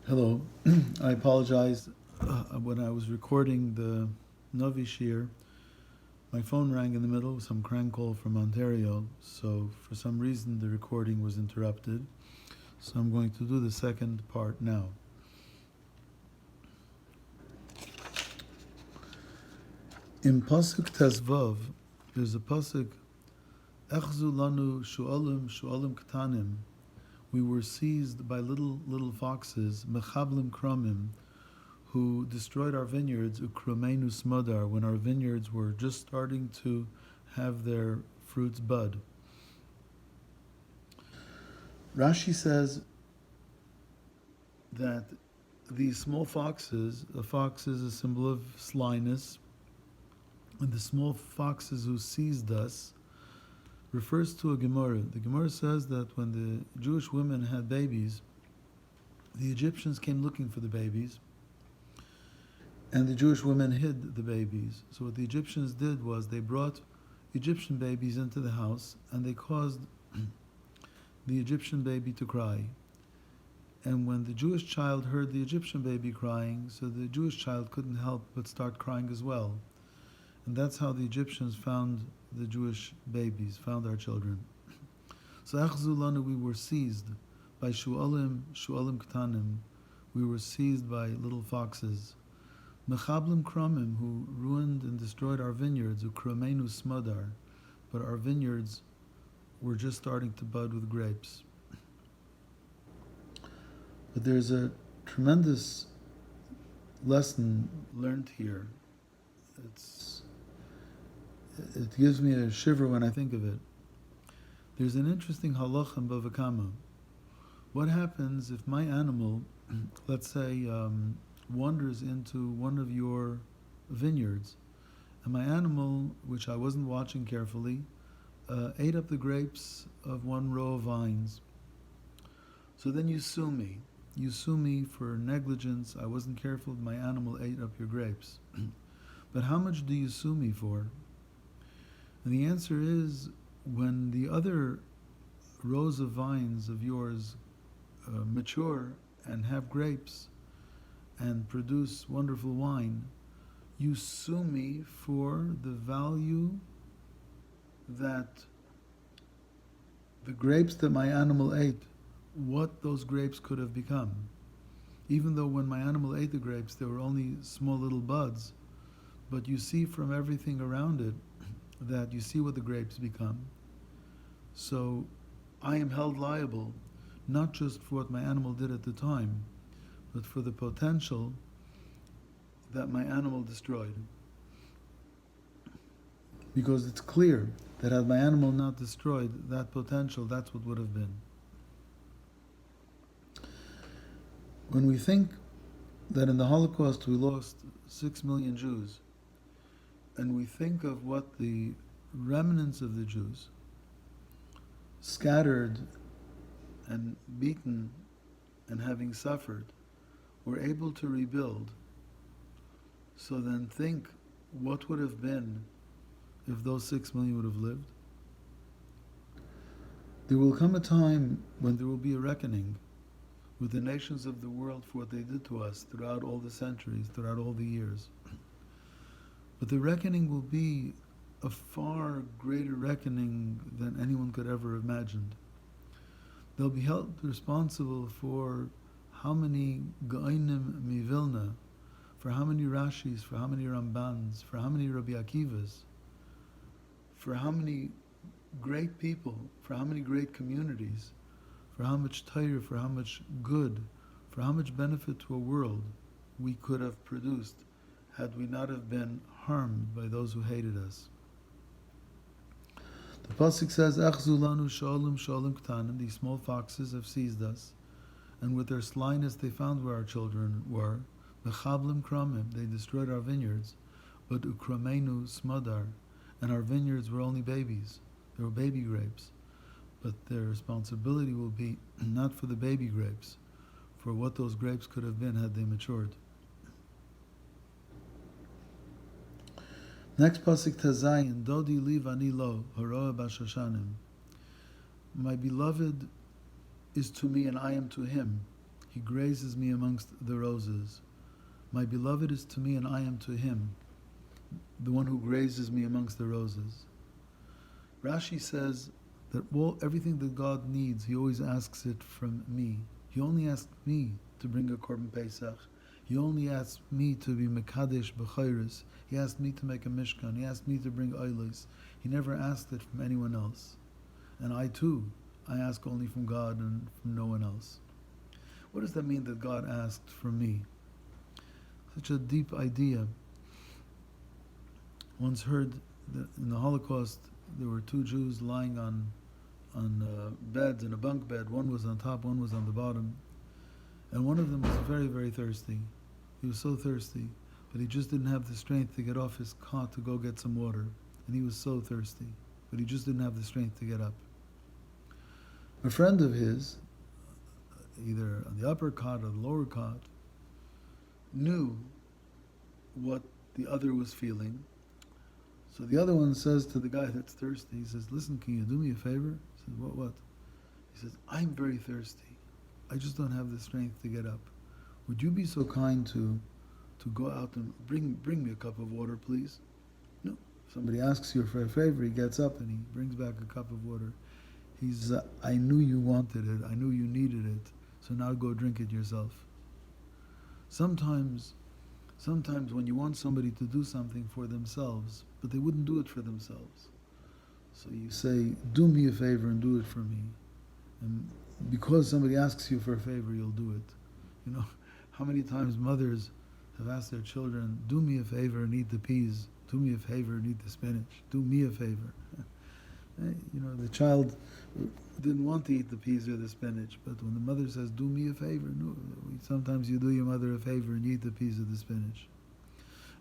Hello. I apologize. When I was recording the Navi Shir, my phone rang in the middle with some crank call from Ontario, so for some reason the recording was interrupted. So I'm going to do the second part now. In Pasuk Tezvav, there's a Pasuk, Echzu lanu shu'alim katanim. We were seized by little foxes, mechablim kramim, who destroyed our vineyards, ukromenu smodar, when our vineyards were just starting to have their fruits bud. Rashi says that these small foxes, a fox is a symbol of slyness, and the small foxes who seized us refers to a Gemara. The Gemara says that when the Jewish women had babies, the Egyptians came looking for the babies, and the Jewish women hid the babies. So what the Egyptians did was they brought Egyptian babies into the house, and they caused the Egyptian baby to cry. And when the Jewish child heard the Egyptian baby crying, so the Jewish child couldn't help but start crying as well. And that's how the Egyptians found the Jewish babies, found our children. So Achzulanu, we were seized by shu'alim ktanim. We were seized by little foxes. Mechablim kramim, who ruined and destroyed our vineyards, ukromenu smodar, but our vineyards were just starting to bud with grapes. But there's a tremendous lesson learned here. It gives me a shiver when I think of it. There's an interesting halacha in Bava Kama. What happens if my animal, let's say, wanders into one of your vineyards, and my animal, which I wasn't watching carefully, ate up the grapes of one row of vines. So then you sue me. You sue me for negligence. I wasn't careful. My animal ate up your grapes. But how much do you sue me for? And the answer is, when the other rows of vines of yours mature and have grapes and produce wonderful wine, you sue me for the value that the grapes that my animal ate, what those grapes could have become. Even though when my animal ate the grapes, they were only small little buds, but you see from everything around it that you see what the grapes become. So I am held liable, not just for what my animal did at the time, but for the potential that my animal destroyed. Because it's clear that had my animal not destroyed that potential, that's what would have been. When we think that in the Holocaust we lost 6 million Jews, and we think of what the remnants of the Jews, scattered and beaten and having suffered, were able to rebuild, so then think what would have been if those 6 million would have lived. There will come a time when there will be a reckoning with the nations of the world for what they did to us throughout all the centuries, throughout all the years. But the reckoning will be a far greater reckoning than anyone could ever have imagined. They'll be held responsible for how many Gaonim Mivilna, for how many Rashis, for how many Rambans, for how many Rabbi Akivas, for how many great people, for how many great communities, for how much Torah, for how much good, for how much benefit to a world we could have produced had we not have been harmed by those who hated us. The pasuk says, "Achzu lanu shu'alim ktanim." These small foxes have seized us, and with their slyness they found where our children were. Mechablim kramim, they destroyed our vineyards, but ukramenu smodar, and our vineyards were only babies. They were baby grapes, but their responsibility will be not for the baby grapes, for what those grapes could have been had they matured. Next pasuk Tazayin, Dodi li vani lo, haroa bashashanim. My beloved is to me and I am to him. He grazes me amongst the roses. My beloved is to me and I am to him, the one who grazes me amongst the roses. Rashi says that everything that God needs, he always asks it from me. He only asked me to bring a Korban Pesach. He only asked me to be Mekadesh B'chayris. He asked me to make a Mishkan. He asked me to bring Oilos. He never asked it from anyone else. And I too, I ask only from God and from no one else. What does that mean that God asked from me? Such a deep idea. Once heard that in the Holocaust there were two Jews lying on beds in a bunk bed. One was on top, one was on the bottom. And one of them was very, very thirsty. He was so thirsty, but he just didn't have the strength to get off his cot to go get some water. And he was so thirsty, but he just didn't have the strength to get up. A friend of his, either on the upper cot or the lower cot, knew what the other was feeling. So the other one says to the guy that's thirsty, he says, listen, can you do me a favor? He says, what? He says, I'm very thirsty. I just don't have the strength to get up. Would you be so kind to go out and bring me a cup of water, please? No. If somebody asks you for a favor, he gets up and he brings back a cup of water. He says, I knew you wanted it. I knew you needed it. So now go drink it yourself. Sometimes when you want somebody to do something for themselves, but they wouldn't do it for themselves. So you say, do me a favor and do it for me. And because somebody asks you for a favor, you'll do it. You know, how many times mothers have asked their children, do me a favor and eat the peas. Do me a favor and eat the spinach. Do me a favor. You know, the child didn't want to eat the peas or the spinach, but when the mother says, do me a favor, no, sometimes you do your mother a favor and you eat the peas or the spinach.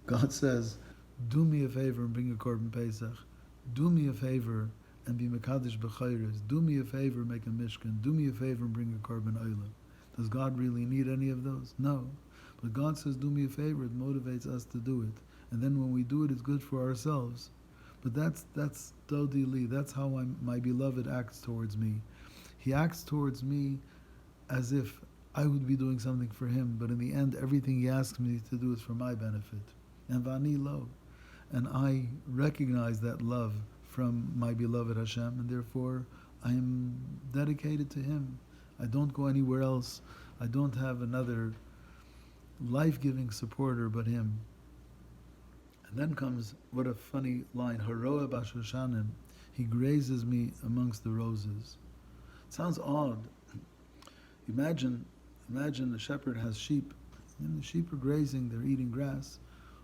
God says, do me a favor and bring a Korban Pesach. Do me a favor and be Mekadesh B'chayres. Do me a favor, make a Mishkan. Do me a favor and bring a Korban Olam. Does God really need any of those? No. But God says, do me a favor. It motivates us to do it. And then when we do it, it's good for ourselves. But that's Dodi Li. That's how my beloved acts towards me. He acts towards me as if I would be doing something for him. But in the end, everything he asks me to do is for my benefit. And Vani Lo. And I recognize that love from my beloved Hashem, and therefore I am dedicated to him. I don't go anywhere else. I don't have another life-giving supporter but him. And then comes, what a funny line, Haroa Bashoshanim, he grazes me amongst the roses. It sounds odd. Imagine a shepherd has sheep, and the sheep are grazing, they're eating grass.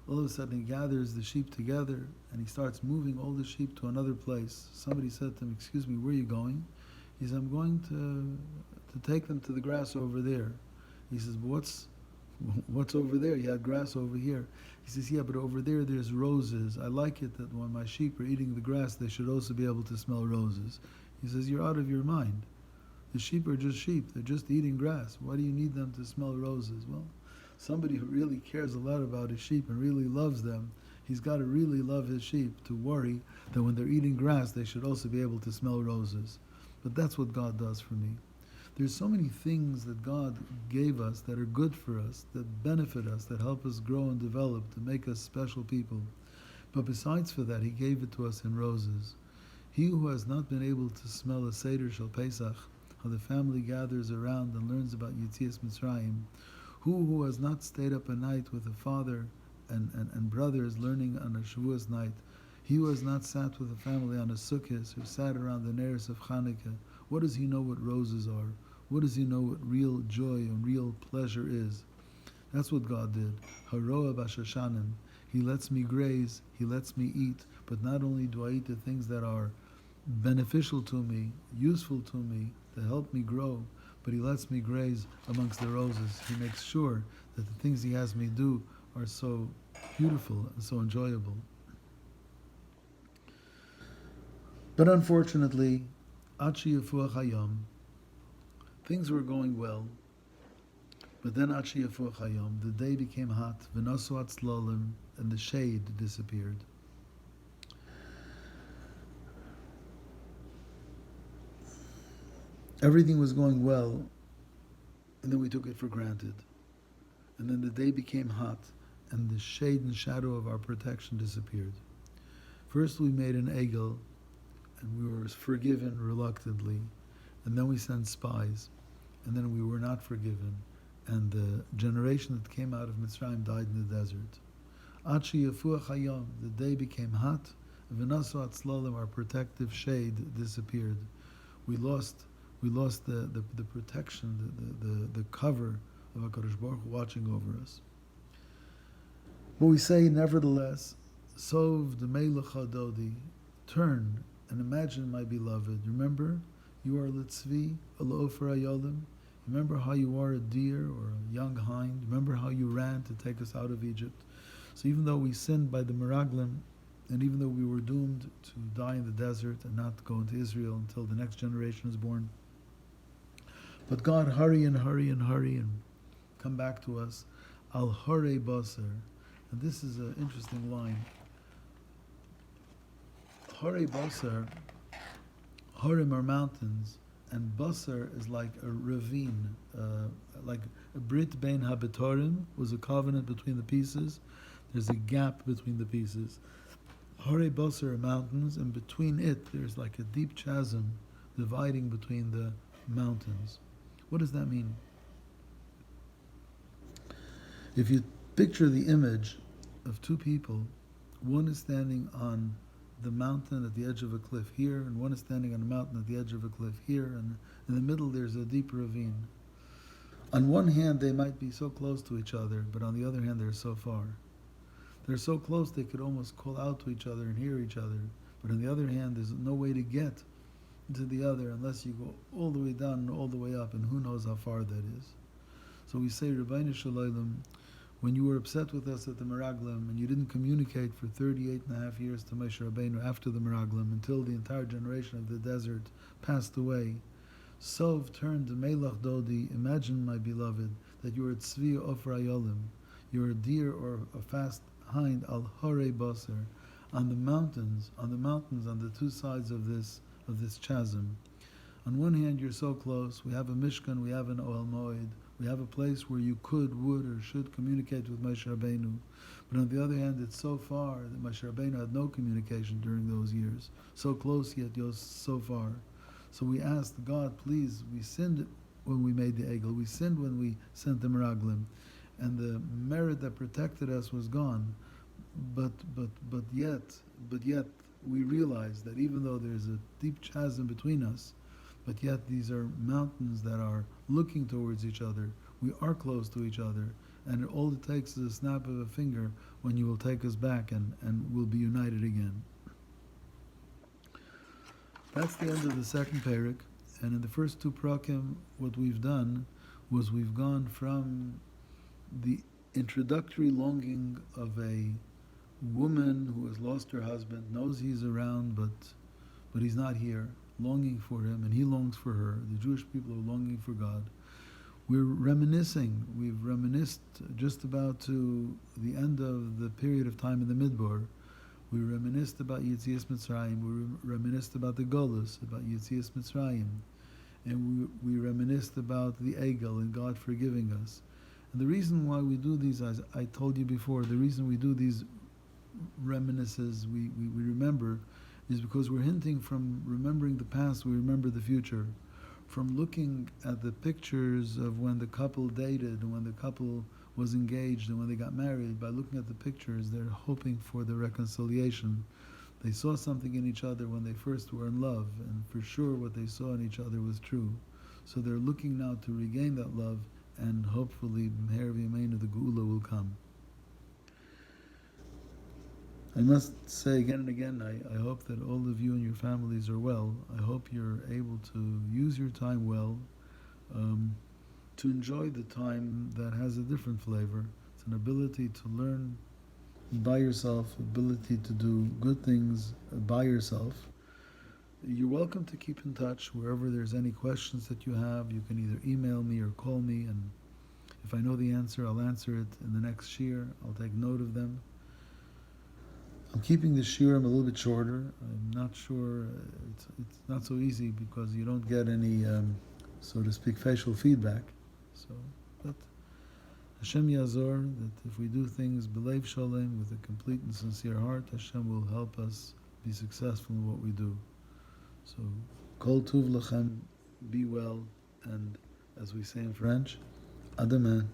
All of a sudden he gathers the sheep together and he starts moving all the sheep to another place. Somebody said to him, excuse me, where are you going? He says, I'm going to take them to the grass over there. He says, but what's over there? You had grass over here. He says, yeah, but over there there's roses. I like it that when my sheep are eating the grass, they should also be able to smell roses. He says, you're out of your mind. The sheep are just sheep. They're just eating grass. Why do you need them to smell roses? Well, somebody who really cares a lot about his sheep and really loves them, he's got to really love his sheep to worry that when they're eating grass, they should also be able to smell roses. But that's what God does for me. There's so many things that God gave us that are good for us, that benefit us, that help us grow and develop, to make us special people. But besides for that, he gave it to us in roses. He who has not been able to smell a Seder Shel Pesach, how the family gathers around and learns about Yetzias Mitzrayim, who has not stayed up a night with a father and brothers learning on a Shavuos night, he who has not sat with a family on a Sukkot, who sat around the Neres of Chanukah, what does he know what roses are? What does he know what real joy and real pleasure is? That's what God did. Haroa Bashashanim. He lets me graze, he lets me eat, but not only do I eat the things that are beneficial to me, useful to me, to help me grow, but he lets me graze amongst the roses. He makes sure that the things he has me do are so beautiful and so enjoyable. But unfortunately, Achi Yafuach Hayom, things were going well, but then Achi Yafuach Hayom, the day became hot, V'nasu Atzlalim, and the shade disappeared. Everything was going well and then we took it for granted. And then the day became hot, and the shade and shadow of our protection disappeared. First we made an egel, and we were forgiven reluctantly, and then we sent spies, and then we were not forgiven, and the generation that came out of Mitzrayim died in the desert. Achi Yafuach Hayom, the day became hot, V'nasu Atzlalim, our protective shade disappeared. We lost the protection, the cover of HaKadosh Baruch Hu watching over us. But we say, nevertheless, Sov the Melech Hadodi, turn and imagine my beloved. Remember, you are Litzvi, Alofer Ayolim. Remember how you are a deer or a young hind. Remember how you ran to take us out of Egypt. So even though we sinned by the Meraglim, and even though we were doomed to die in the desert and not go into Israel until the next generation is born, but God, hurry and hurry and hurry and come back to us. Al Hore Basar. And this is an interesting line. Hore Basar, Horim are mountains, and Basar is like a ravine, like a Brit Bein Habitorim was a covenant between the pieces. There's a gap between the pieces. Hore Basar are mountains, and between it there's like a deep chasm dividing between the mountains. What does that mean? If you picture the image of two people, one is standing on the mountain at the edge of a cliff here, and one is standing on a mountain at the edge of a cliff here, and in the middle there's a deep ravine. On one hand, they might be so close to each other, but on the other hand, they're so far. They're so close they could almost call out to each other and hear each other, but on the other hand, there's no way to get to the other unless you go all the way down and all the way up, and who knows how far that is. So we say, Rabbeinu Shalom, when you were upset with us at the Meraglim and you didn't communicate for 38 and a half years to Moshe Rabbeinu after the Meraglim until the entire generation of the desert passed away, Sov turned to Melech Dodi, imagine, my beloved, that you are Tzvi Ofra Yolim, you are a deer or a fast hind, Al Hore Basar, on the mountains, on the two sides of this chasm. On one hand, you're so close, we have a Mishkan, we have an Ohel Moed, we have a place where you could, would, or should communicate with Moshe Rabbeinu. But on the other hand, it's so far that Moshe Rabbeinu had no communication during those years. So close, yet you're so far. So we asked God, please, we sinned when we made the Egel, we sinned when we sent the Meraglim, and the merit that protected us was gone. But yet, we realize that even though there's a deep chasm between us, but yet these are mountains that are looking towards each other. We are close to each other, and all it takes is a snap of a finger when you will take us back and we'll be united again. That's the end of the second parak, and in the first two prakim, what we've done was we've gone from the introductory longing of a woman who has lost her husband, knows he's around, but he's not here, longing for him, and he longs for her. The Jewish people are longing for God. We've reminisced just about to the end of the period of time in the Midbar. We reminisced about Yetzias Mitzrayim, we reminisced about the Golus, about Yetzias Mitzrayim, and we reminisced about the Egel and God forgiving us. And the reason why we do these, as I told you before, the reason we do these reminiscences, we remember, is because we're hinting from remembering the past, we remember the future. From looking at the pictures of when the couple dated and when the couple was engaged and when they got married, by looking at the pictures, they're hoping for the reconciliation. They saw something in each other when they first were in love, and for sure what they saw in each other was true. So they're looking now to regain that love, and hopefully, B'meher v'yameinu, the Geula will come. I must say again and again, I hope that all of you and your families are well. I hope you're able to use your time well, to enjoy the time that has a different flavor. It's an ability to learn by yourself, ability to do good things by yourself. You're welcome to keep in touch wherever there's any questions that you have. You can either email me or call me, and if I know the answer, I'll answer it in the next Shir. I'll take note of them. I'm keeping the Shirim a little bit shorter. I'm not sure, it's not so easy because you don't get any, so to speak, facial feedback. So, but Hashem Yazor, that if we do things b'leiv sholem, with a complete and sincere heart, Hashem will help us be successful in what we do. So, kol tuv lechem, be well, and as we say in French, à demain.